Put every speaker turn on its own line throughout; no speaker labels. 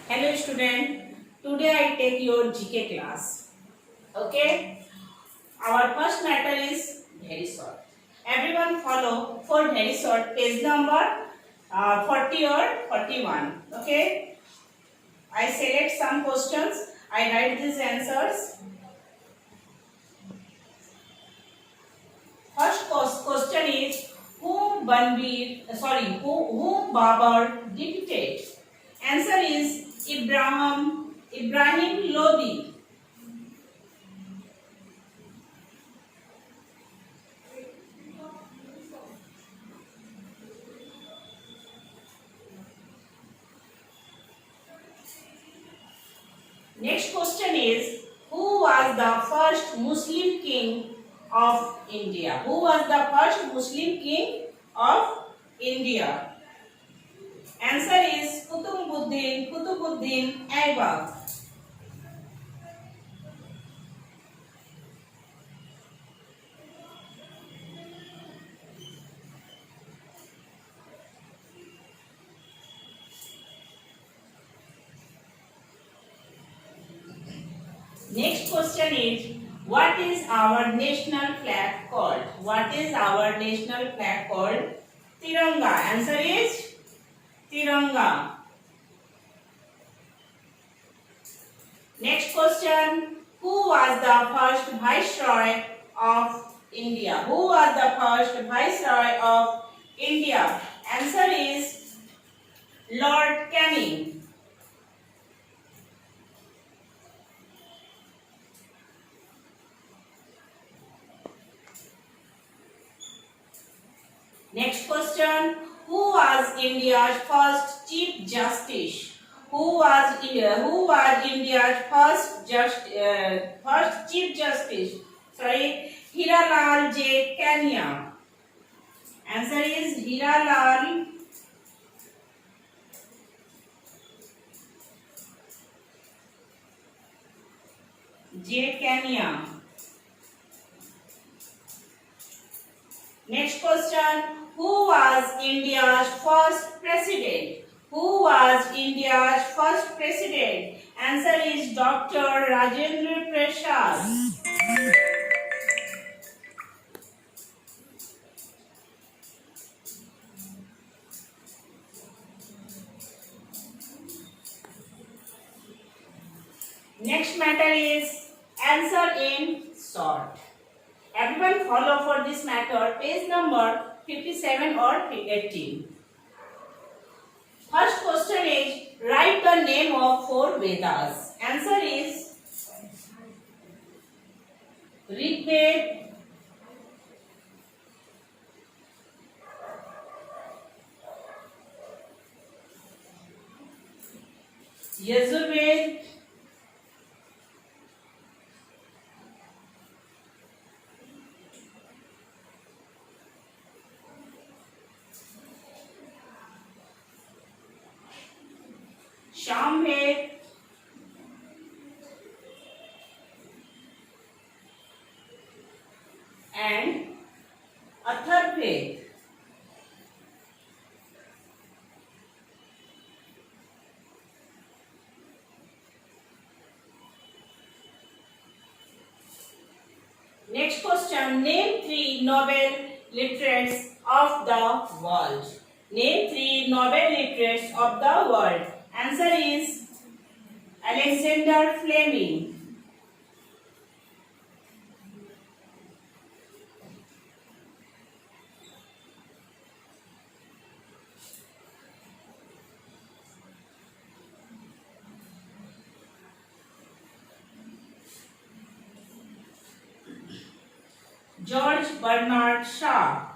Hello student, today I take your GK class. Okay, our first matter is very short. Everyone follow for very short page number 40 or 41. Okay, I select some questions, I write these answers. First question is whom Babur dictated? Answer is Ibrahim Lodi. Next question is who was the first Muslim king of India? Who was the first Muslim king of India? Answer is Kutubuddin Aibak. Next question is what is our national flag called? What is our national flag called? Tiranga. Answer is Tiranga. Next question. Who was the first viceroy of India? Who was the first viceroy of India? Answer is Lord Canning. Next question. Who was India's first Chief Justice? Who was India's first Chief Justice? Sorry, Hiralal J. Kania. Answer is Hiralal J. Kania. Next question. Who was India's first president? Who was India's first president? Answer is Dr. Rajendra Prasad. Next matter is answer in short. Everyone follow for this matter page number 57 or 18. First question is write the name of 4 Vedas. Answer is Rig Veda, Yajurveda, Samveda, and Atharvaveda. Next question. Name 3 Nobel literates of the world. Name 3 Nobel literates of the world. Answer is Alexander Fleming. George Bernard Shaw.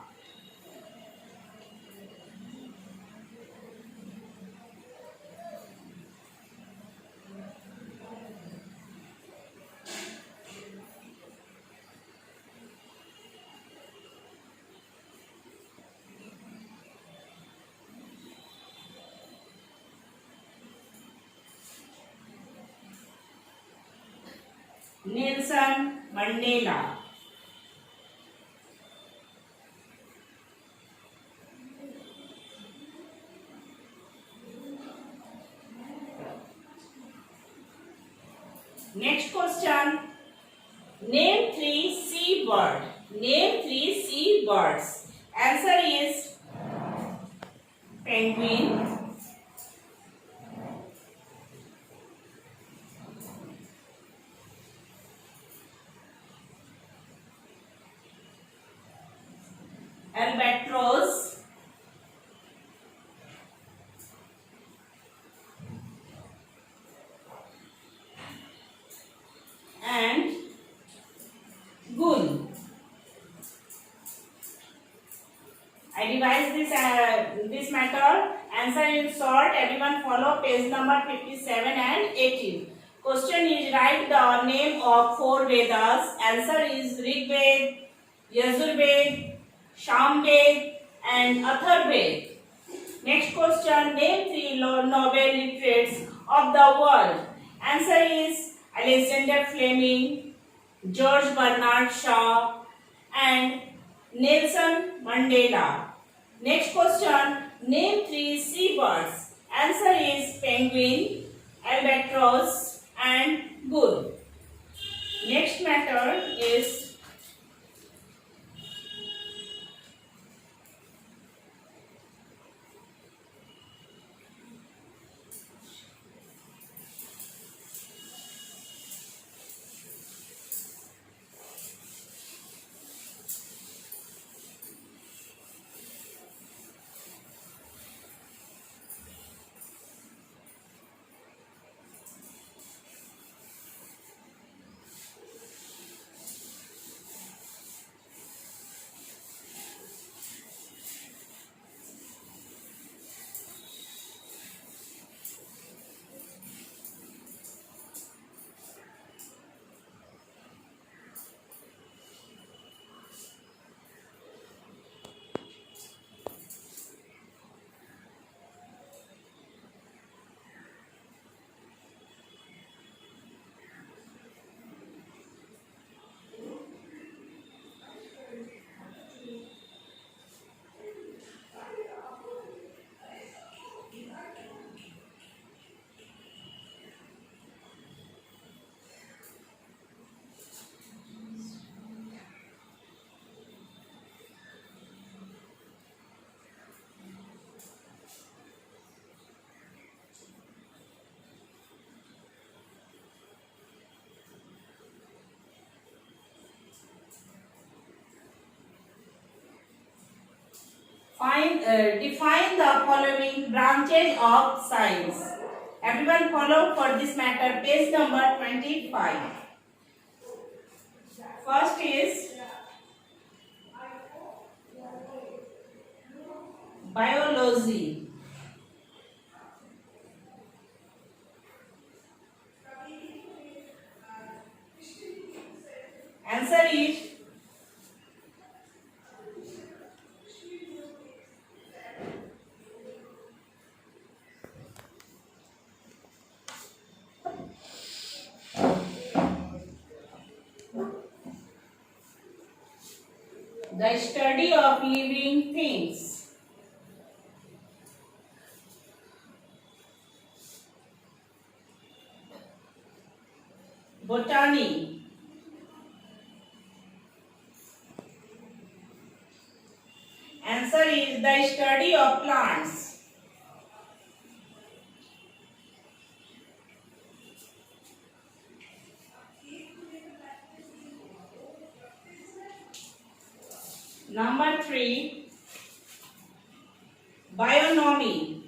Nelson Mandela. Next question. Name three sea bird. Name three sea birds. Answer is penguin, albatross, and gull. I revise this method. Answer is short. Everyone follow page number 57 and 18. Question is write the name of four Vedas. Answer is Rig Ved, Yajur Ved, Sham Ved, and Athar Ved. Next question. Name three Nobel laureates of the world. Answer is Alexander Fleming, George Bernard Shaw, and Nelson Mandela. Next question. Name three seabirds. Answer is penguin, albatross, and gull. Next method is define the following branches of science. Everyone follow for this matter page number 25. First is biology. Answer is the study of living things. Botany. Answer is the study of plants. Number 3, bionomy.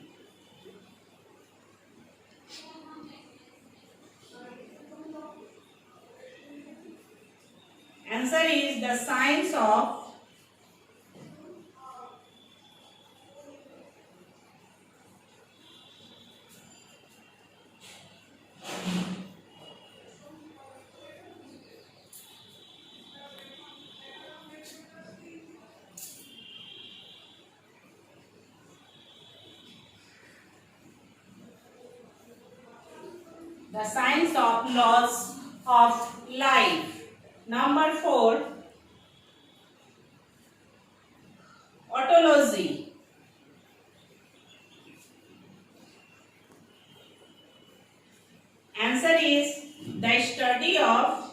Answer is the science of laws of life. Number 4, autology. Answer is the study of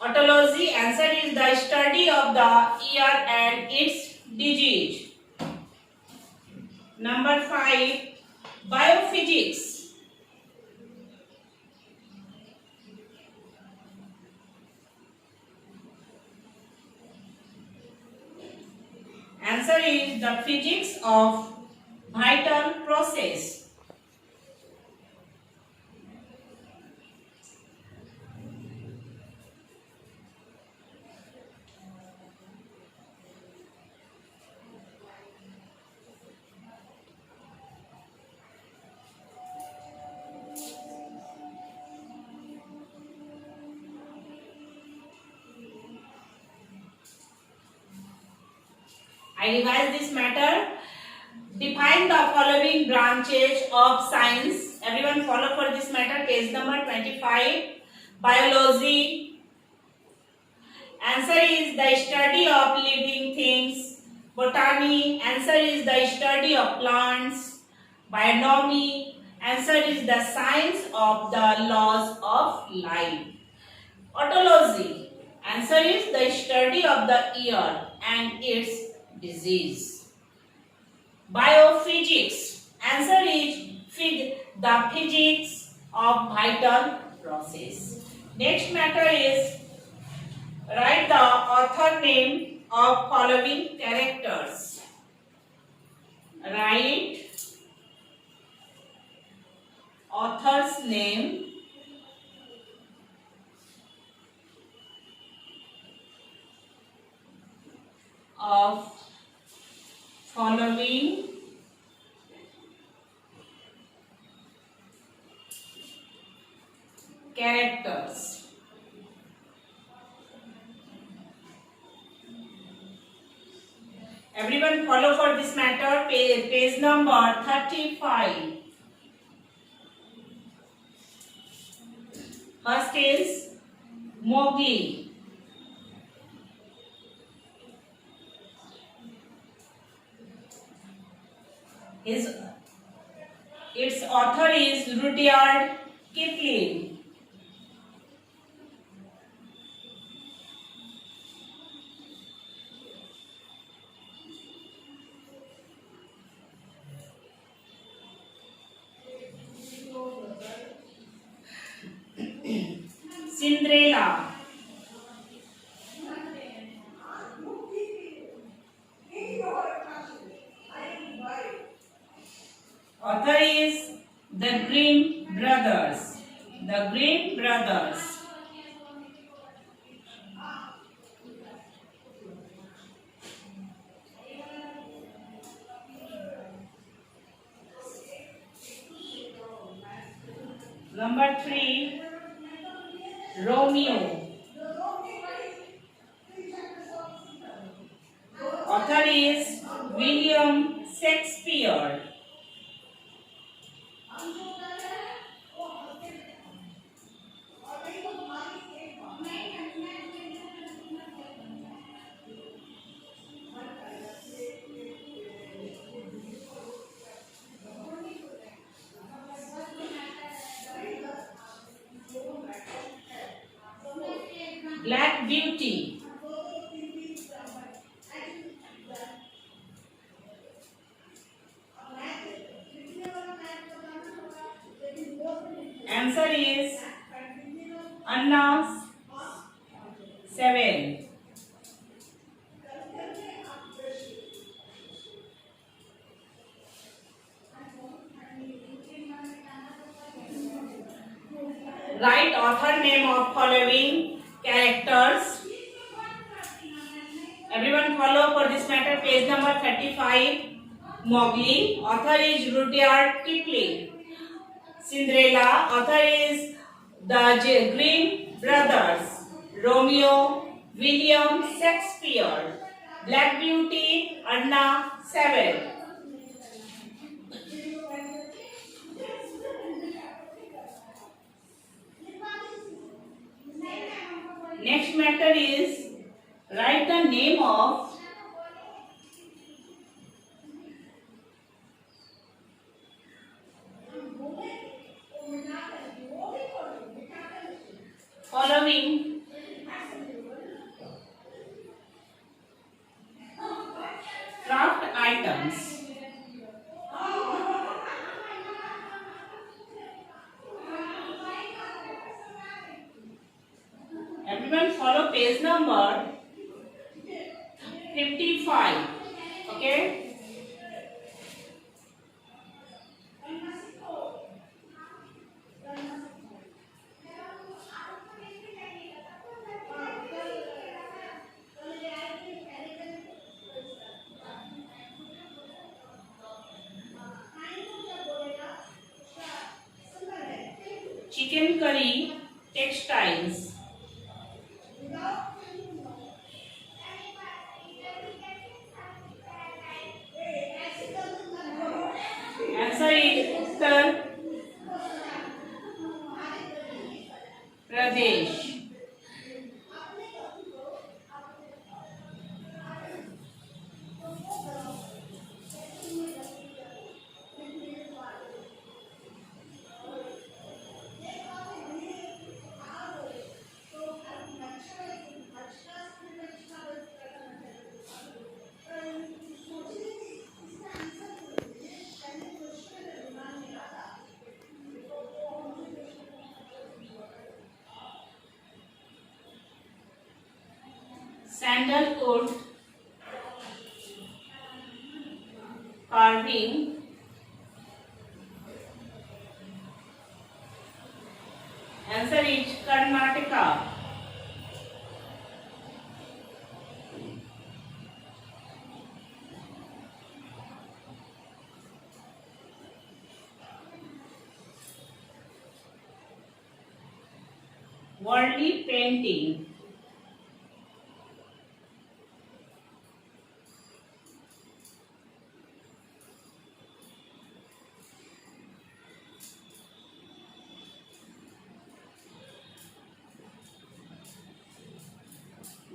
otology. Answer is the study of the ear and its disease. Number 5, biophysics. Answer is the physics of vital process. I revise this matter. Define the following branches of science. Everyone follow for this matter. Page number 25. Biology. Answer is the study of living things. Botany. Answer is the study of plants. Bionomy. Answer is the science of the laws of life. Otology. Answer is the study of the ear and its disease. Biophysics. Answer is the physics of vital process. Next matter is write the author name of following characters. Write author's name of following characters. Everyone follow for this matter. Page number 35. First is Mowgli. Its author is Rudyard Kipling. Cinderella. Author is the Grimm brothers. The Grimm brothers. Number 3, Romeo. Author is William Shakespeare. Black Beauty. Answer is Anna 7. Write author name of following characters. Everyone follow for this matter. Page number 35. Mowgli. Author is Rudyard Kipling. Cinderella. Author is the Grimm brothers, Romeo, William Shakespeare. Black Beauty, Anna Sewell. Next matter is write the name of following craft items. Everyone follow page number 55. Okay. Chicken curry textiles. Answer is Uttar Pradesh. Sandalwood carving. Answer is Karnataka. Worldly painting.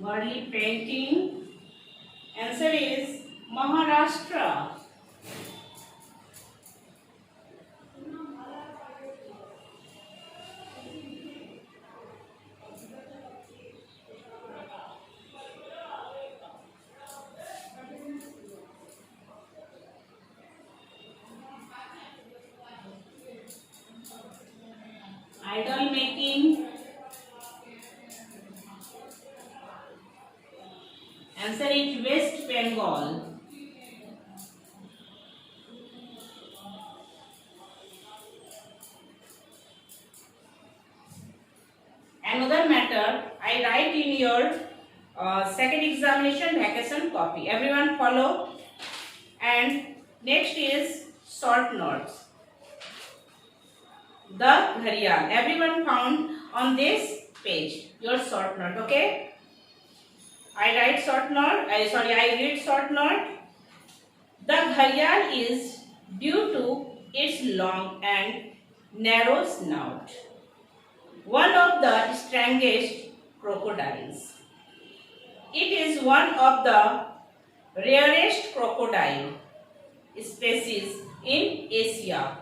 Worldly painting. Answer is Maharashtra. Idol making. Answer is West Bengal. Another matter, I write in your second examination vacation copy. Everyone follow. And next is short notes. The Ghariyal. Everyone found on this page your short note. Okay. I read short note. The Ghariyal is due to its long and narrow snout, one of the strongest crocodiles. It is one of the rarest crocodile species in Asia.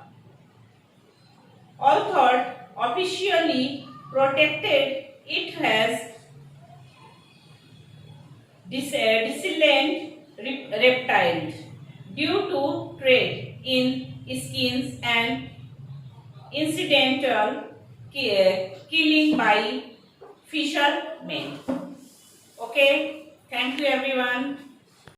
Although officially protected, it has disciplined reptiles due to trade in skins and incidental killing by fishermen. Okay, thank you everyone.